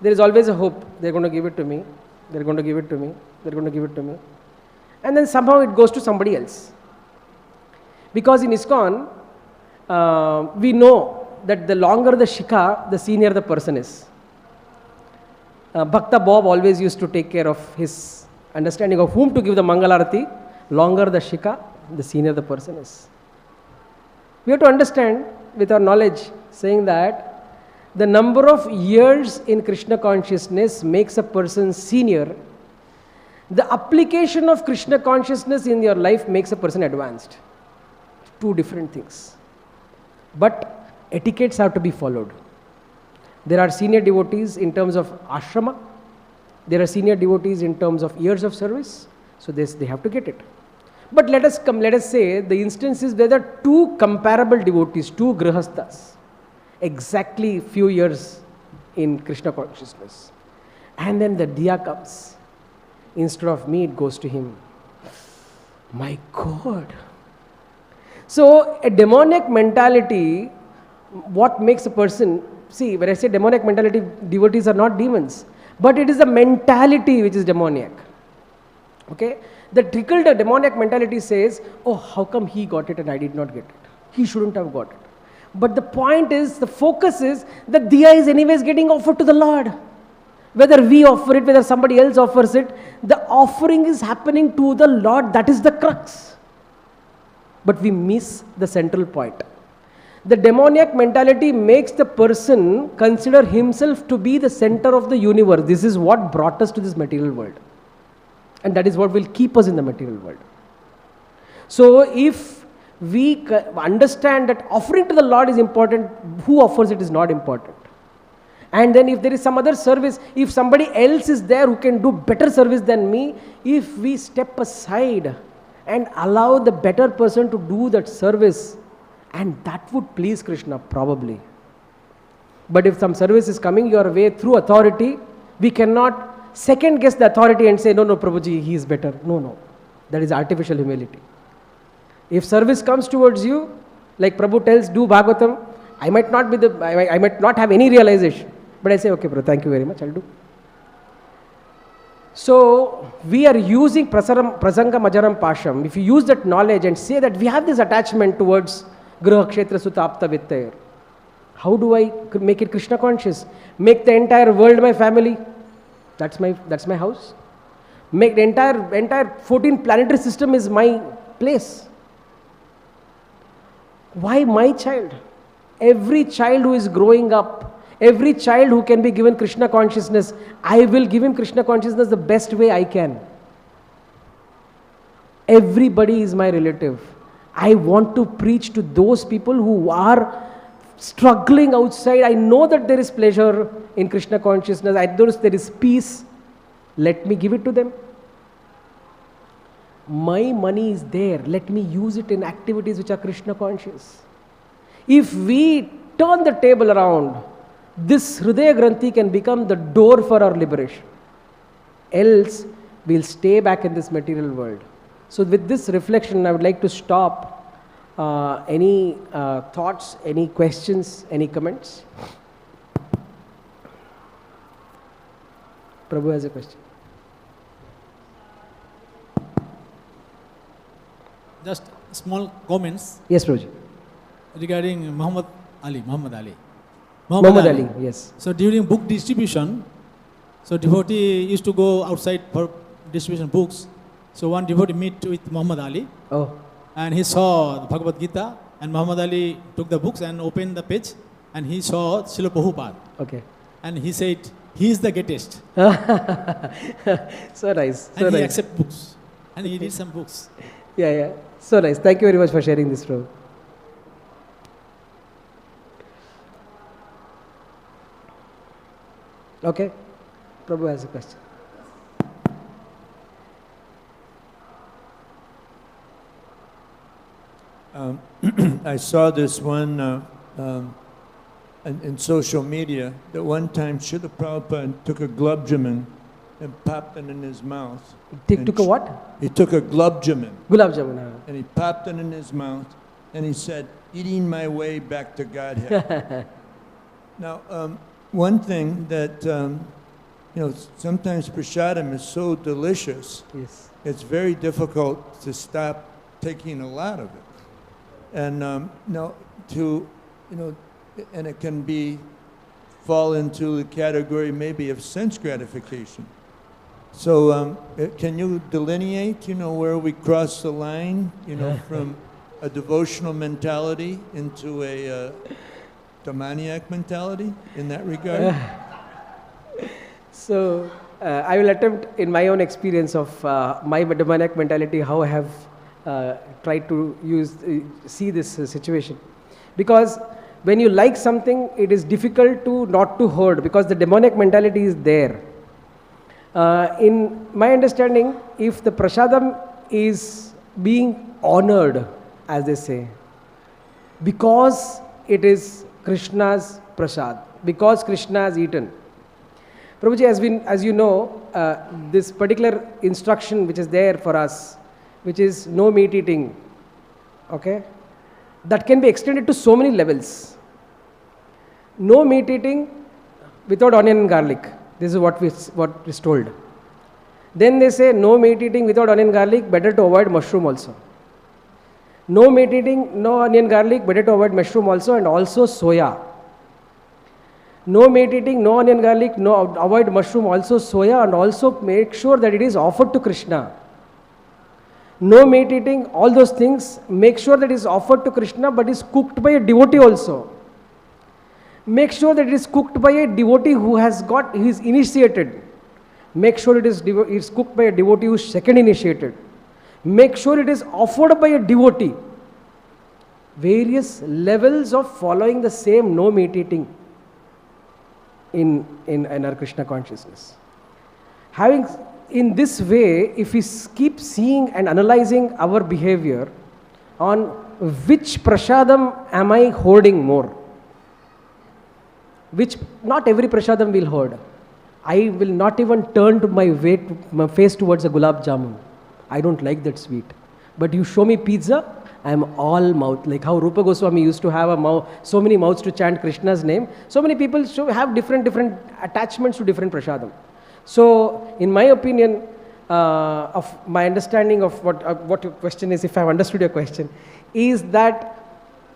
Speaker 1: there is always a hope. They're going to give it to me. They're going to give it to me. They're going to give it to me. And then somehow it goes to somebody else. Because in ISKCON, we know that the longer the shikha, the senior the person is. Bhakta Bob always used to take care of his understanding of whom to give the Mangalarati. Longer the shikha, the senior the person is. We have to understand with our knowledge, saying that the number of years in Krishna consciousness makes a person senior. The application of Krishna consciousness in your life makes a person advanced. Two different things. But etiquettes have to be followed. There are senior devotees in terms of ashrama. There are senior devotees in terms of years of service. So they have to get it. But let us say the instance is where there are two comparable devotees, two grihasthas, exactly few years in Krishna consciousness. And then the diya comes. Instead of me, it goes to him. My God. So a demoniac mentality, what makes a person, see, when I say demoniac mentality, devotees are not demons, but it is the mentality which is demoniac. Okay? The trickled demoniac mentality says, oh, how come he got it and I did not get it? He shouldn't have got it. But the point is, the focus is, that diya is anyways getting offered to the Lord. Whether we offer it, whether somebody else offers it, the offering is happening to the Lord. That is the crux. But we miss the central point. The demoniac mentality makes the person consider himself to be the center of the universe. This is what brought us to this material world. And that is what will keep us in the material world. So if we understand that offering to the Lord is important, who offers it is not important. And then if there is some other service, if somebody else is there who can do better service than me, if we step aside and allow the better person to do that service, and that would please Krishna probably. But if some service is coming your way through authority, we cannot second guess the authority and say, no, Prabhuji, he is better. No. That is artificial humility. If service comes towards you, like Prabhu tells, do Bhagavatam, I might not have any realization. But I say, okay, Prabhu, thank you very much, I'll do. So, we are using prasanga majaram pasham. If you use that knowledge and say that we have this attachment towards Graha Kshetra Sutta Apta Vittayar, how do I make it Krishna conscious? Make the entire world my family. That's my house. Make the entire 14 planetary system is my place. Why my child? Every child who is growing up, every child who can be given Krishna consciousness, I will give him Krishna consciousness the best way I can. Everybody is my relative. I want to preach to those people who are struggling outside. I know that there is pleasure in Krishna consciousness. I know there is peace. Let me give it to them. My money is there. Let me use it in activities which are Krishna conscious. If we turn the table around, this Hridaya Granthi can become the door for our liberation. Else, we'll stay back in this material world. So with this reflection, I would like to stop. Any thoughts, any questions, any comments? Prabhu has a question.
Speaker 4: Just small comments.
Speaker 1: Yes, Prabhuji.
Speaker 4: Regarding Muhammad Ali,
Speaker 1: yes.
Speaker 4: So during book distribution, so devotee used to go outside for distribution books. So one devotee met with Muhammad Ali.
Speaker 1: Oh.
Speaker 4: And he saw the Bhagavad Gita, and Muhammad Ali took the books and opened the page, and he saw Srila Prabhupada.
Speaker 1: Okay.
Speaker 4: And he said, he is the greatest.
Speaker 1: So nice.
Speaker 4: And he accepted books. And he did some books.
Speaker 1: Yeah. So nice. Thank you very much for sharing this, Prabhu. Okay. Prabhu has a question.
Speaker 3: I saw this one in social media that one time Srila Prabhupada took a glubjaman and popped it in his mouth.
Speaker 1: Took a what?
Speaker 3: He took a glubjaman.
Speaker 1: Gulab jamun.
Speaker 3: And he popped it in his mouth and he said, eating my way back to Godhead. Now, one thing that, sometimes prasadam is so delicious,
Speaker 1: yes,
Speaker 3: it's very difficult to stop taking a lot of it. And and it can fall into the category maybe of sense gratification. So can you delineate, where we cross the line, from a devotional mentality into a demoniac mentality in that regard?
Speaker 1: So I will attempt in my own experience of my demoniac mentality how I have tried to see this situation. Because when you like something, it is difficult not to hoard, because the demoniac mentality is there. In my understanding, if the prasadam is being honored, as they say, because it is Krishna's prasad, because Krishna has eaten. Prabhuji, as you know, this particular instruction which is there for us, which is no meat eating, okay, that can be extended to so many levels. No meat eating without onion and garlic. This is what is told. Then they say no meat eating without onion and garlic, better to avoid mushroom also. No meat eating, no onion garlic, better to avoid mushroom also, and also soya. No meat eating, no onion garlic, avoid mushroom, also soya, and also make sure that it is offered to Krishna. No meat eating, all those things, make sure that it is offered to Krishna, but is cooked by a devotee also. Make sure that it is cooked by a devotee who is initiated. Make sure it is cooked by a devotee who is second initiated. Make sure it is offered by a devotee. Various levels of following the same no meat eating in our Krishna consciousness. In this way, if we keep seeing and analyzing our behavior on which prasadam am I hoarding more, which not every prasadam will hoard. I will not even turn my face towards a gulab jamun. I don't like that sweet. But you show me pizza, I am all mouth. Like how Rupa Goswami used to have so many mouths to chant Krishna's name. So many people have different attachments to different prasadam. So, in my opinion, of my understanding of what your question is, if I have understood your question, is that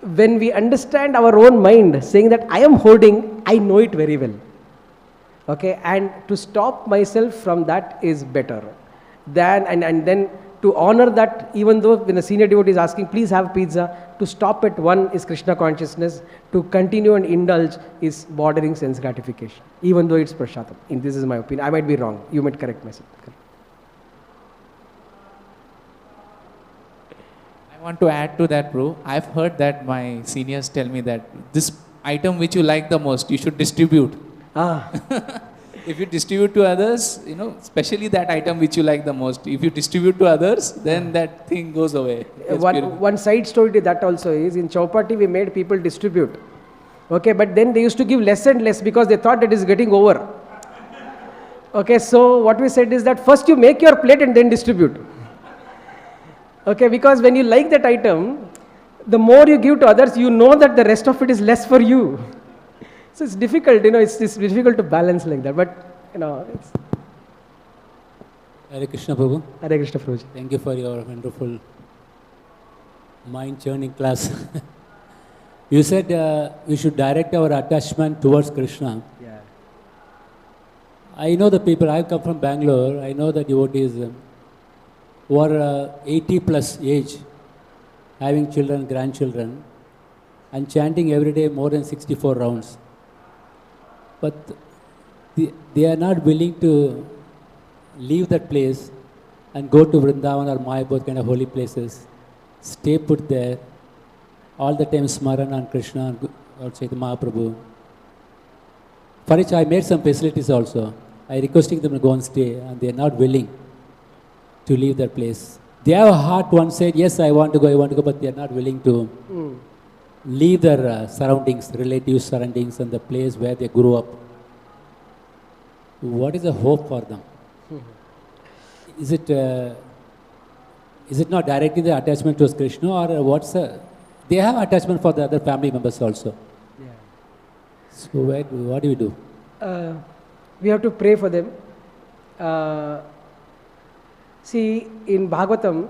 Speaker 1: when we understand our own mind, saying that I am hoarding, I know it very well. Okay, and to stop myself from that is better than, and then to honor that, even though when a senior devotee is asking, please have pizza, to stop at one is Krishna consciousness, to continue and indulge is bordering sense gratification, even though it's prasadam. This is my opinion. I might be wrong. You might correct myself.
Speaker 5: I want to add to that, Prabhu. I've heard that my seniors tell me that this item which you like the most, you should distribute. If you distribute to others, especially that item which you like the most, if you distribute to others, then that thing goes away.
Speaker 1: One side story to that also is, in Chaupati we made people distribute. Okay, but then they used to give less and less because they thought that is getting over. Okay, so what we said is that first you make your plate and then distribute. Okay, because when you like that item, the more you give to others, you know that the rest of it is less for you. So it's difficult, it's difficult to balance like that, but it's...
Speaker 6: Hare Krishna Prabhu.
Speaker 1: Hare Krishna Prabhuji.
Speaker 6: Thank you for your wonderful mind-churning class. You said we should direct our attachment towards Krishna.
Speaker 1: Yeah.
Speaker 6: I know the people, I come from Bangalore, I know the devotees who are 80 plus age, having children, grandchildren, and chanting every day more than 64 rounds. But they are not willing to leave that place and go to Vrindavan or Mayapur kind of holy places, stay put there, all the time smaran on Krishna or Chaitanya Mahaprabhu. For which I made some facilities also. I requesting them to go and stay, and they are not willing to leave that place. They have a heart, one said, yes, I want to go, but they are not willing to leave their surroundings, relative surroundings, and the place where they grew up. What is the hope for them? Is it not directly the attachment towards Krishna, or what's the they have attachment for the other family members also.
Speaker 1: Yeah.
Speaker 6: So what do we do?
Speaker 1: We have to pray for them. See, in Bhagavatam,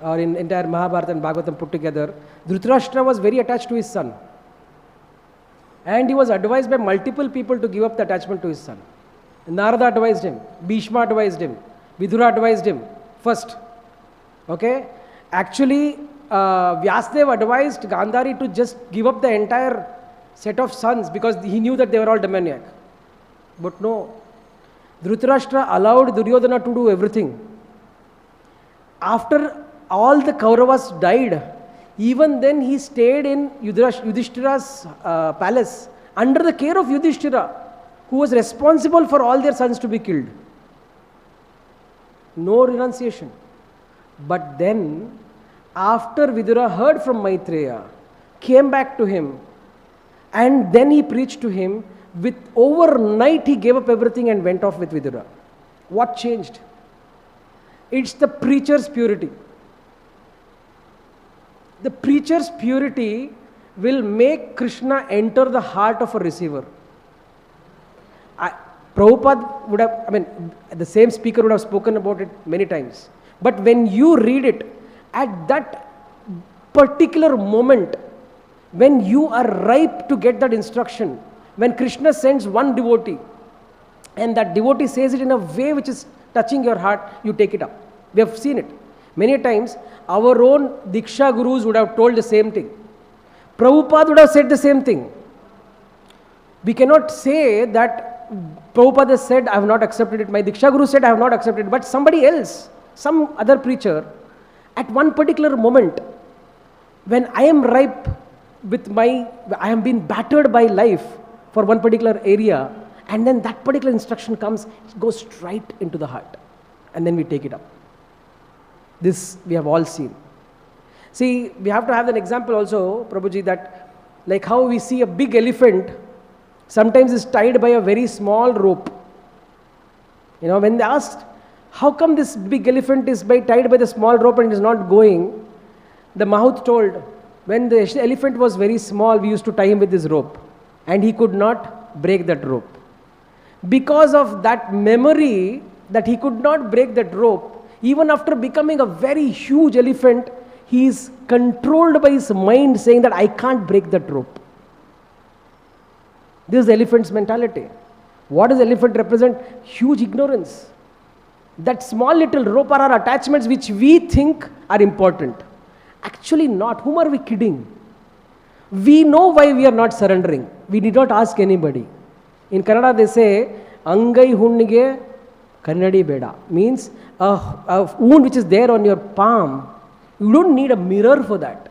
Speaker 1: or in entire Mahabharata and Bhagavatam put together, Dhritarashtra was very attached to his son. And he was advised by multiple people to give up the attachment to his son. Narada advised him, Bhishma advised him, Vidura advised him first. Okay? Actually, Vyasadeva advised Gandhari to just give up the entire set of sons because he knew that they were all demoniac. But no. Dhritarashtra allowed Duryodhana to do everything. After all the Kauravas died, even then he stayed in Yudhishthira's palace under the care of Yudhishthira, who was responsible for all their sons to be killed. No renunciation. But then, after Vidura heard from Maitreya, came back to him, and then he preached to him, with overnight he gave up everything and went off with Vidura. What changed? It's the preacher's purity. The preacher's purity will make Krishna enter the heart of a receiver. Prabhupada would have, the same speaker would have spoken about it many times. But when you read it, at that particular moment, when you are ripe to get that instruction, when Krishna sends one devotee, and that devotee says it in a way which is touching your heart, you take it up. We have seen it. Many times, our own Diksha Gurus would have told the same thing. Prabhupada would have said the same thing. We cannot say that Prabhupada has said, I have not accepted it. My Diksha Guru said, I have not accepted it. But somebody else, some other preacher, at one particular moment, when I am ripe with I am being battered by life for one particular area, and then that particular instruction comes, it goes straight into the heart. And then we take it up. This we have all seen. See, we have to have an example also, Prabhuji, that like how we see a big elephant sometimes is tied by a very small rope. When they asked, how come this big elephant is tied by the small rope and is not going? The Mahout told, when the elephant was very small, we used to tie him with this rope. And he could not break that rope. Because of that memory that he could not break that rope, even after becoming a very huge elephant, he is controlled by his mind saying that I can't break that rope. This is the elephant's mentality. What does elephant represent? Huge ignorance. That small little rope are our attachments which we think are important. Actually not. Whom are we kidding? We know why we are not surrendering. We did not ask anybody. In Kannada they say, Angai hunnige kannadi beda. Means a wound which is there on your palm, you don't need a mirror for that.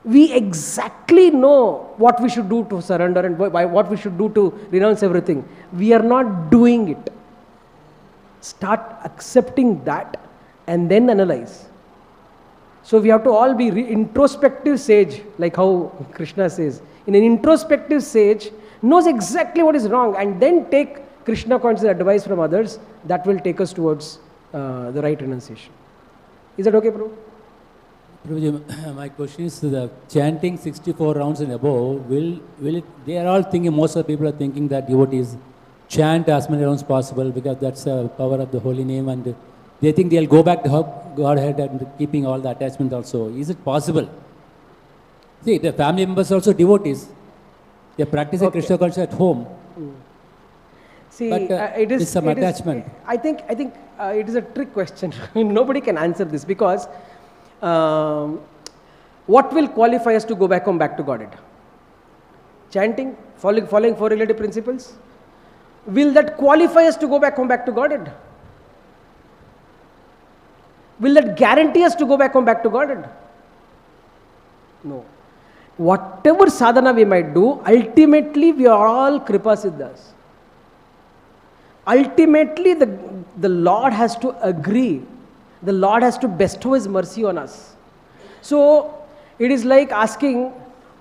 Speaker 1: We exactly know what we should do to surrender and what we should do to renounce everything. We are not doing it. Start accepting that and then analyze. So we have to all be introspective sage, like how Krishna says. In an introspective sage, knows exactly what is wrong and then take Krishna conscious advice from others. That will take us towards the right renunciation. Is that okay, Prabhu?
Speaker 6: Prabhuji, my question is, the chanting 64 rounds and above, will it, they are all thinking, most of the people are thinking that devotees chant as many rounds possible because that's the power of the holy name, and they think they'll go back to Godhead and keeping all the attachment also. Is it possible? See, the family members are also devotees. They practice Krishna consciousness at home.
Speaker 1: See,
Speaker 6: but
Speaker 1: it is
Speaker 6: some attachment.
Speaker 1: I think it is a trick question. Nobody can answer this because what will qualify us to go back to Godhead? Chanting, following 4 relative principles? Will that qualify us to go back to Godhead? Will that guarantee us to go back to Godhead? No. Whatever sadhana we might do, ultimately we are all Kripa Siddhas. Ultimately the Lord has to agree. The Lord has to bestow His mercy on us. So it is like asking,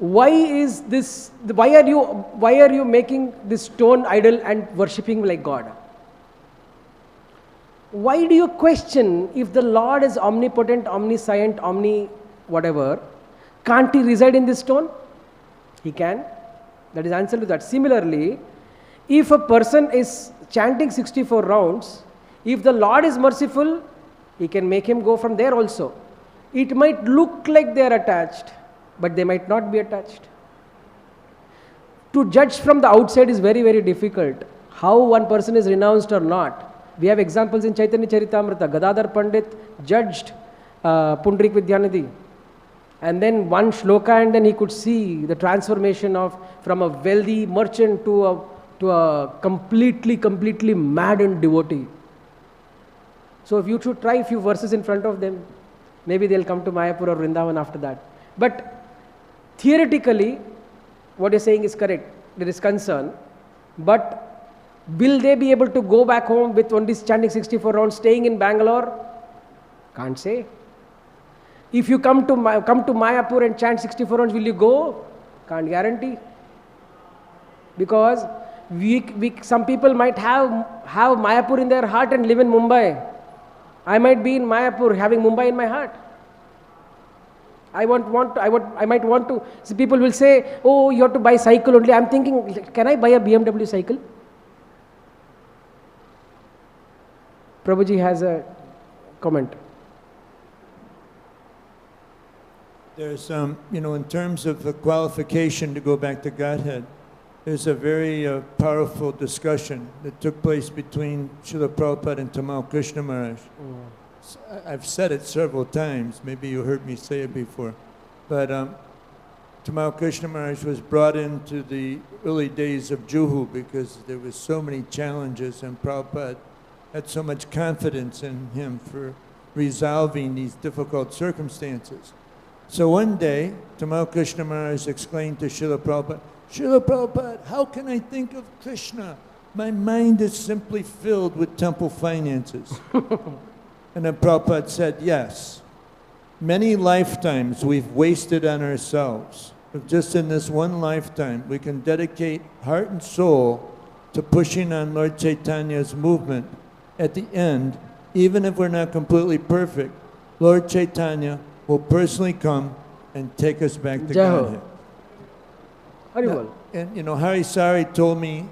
Speaker 1: why are you making this stone idol and worshipping like God? Why do you question if the Lord is omnipotent, omniscient, whatever? Can't he reside in this stone? He can. That is answer to that. Similarly, if a person is chanting 64 rounds, if the Lord is merciful, He can make him go from there also. It might look like they are attached, but they might not be attached. To judge from the outside is very, very difficult. How one person is renounced or not. We have examples in Chaitanya Charitamrita. Gadadhar Pandit judged Pundrik Vidyanidhi. And then one shloka, and then he could see the transformation from a wealthy merchant to a completely maddened devotee. So if you should try a few verses in front of them, maybe they'll come to Mayapur or Vrindavan after that. But theoretically, what you're saying is correct. There is concern. But will they be able to go back home with only chanting 64 rounds, staying in Bangalore? Can't say. If you come to Mayapur and chant 64 rounds, will you go? Can't guarantee. Because some people might have Mayapur in their heart and live in Mumbai. I might be in Mayapur having Mumbai in my heart. I might want to. So people will say, oh, you have to buy cycle only. I'm thinking, can I buy a BMW cycle? Prabhuji has a comment.
Speaker 3: There's, in terms of the qualification to go back to Godhead, there's a very powerful discussion that took place between Srila Prabhupada and Tamal Krishna Maharaj. I've said it several times, maybe you heard me say it before, but Tamal Krishna Maharaj was brought into the early days of Juhu because there was so many challenges, and Prabhupada had so much confidence in him for resolving these difficult circumstances. So one day, Tamal Krishna Maharaj exclaimed to Srila Prabhupada, Srila Prabhupada, how can I think of Krishna? My mind is simply filled with temple finances. And then Prabhupada said, yes, many lifetimes we've wasted on ourselves. But just in this one lifetime, we can dedicate heart and soul to pushing on Lord Chaitanya's movement. At the end, even if we're not completely perfect, Lord Chaitanya will personally come and take us back to Godhead. And Hari Sari told me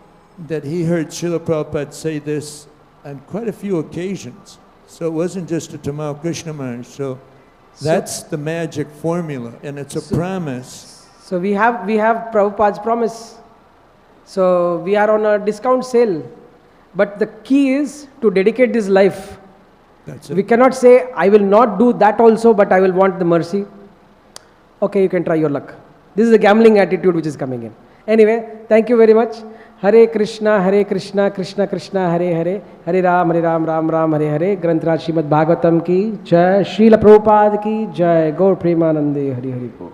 Speaker 3: that he heard Srila Prabhupada say this on quite a few occasions. So it wasn't just a Tamal Krishna Maharaj. So that's the magic formula, and it's a promise.
Speaker 1: So we have Prabhupada's promise. So we are on a discount sale. But the key is to dedicate this life.
Speaker 3: That's it.
Speaker 1: We cannot say, I will not do that also, but I will want the mercy. Okay, you can try your luck. This is the gambling attitude which is coming in. Anyway, thank you very much. Hare Krishna, Krishna Krishna, Hare Hare, Hare Ram, Ram Ram, Hare Hare. Grantraj Srimad Bhagavatam ki Jai, Srila Prabhupada ki Jai, Gaur Premanande, Hari Hari Bol.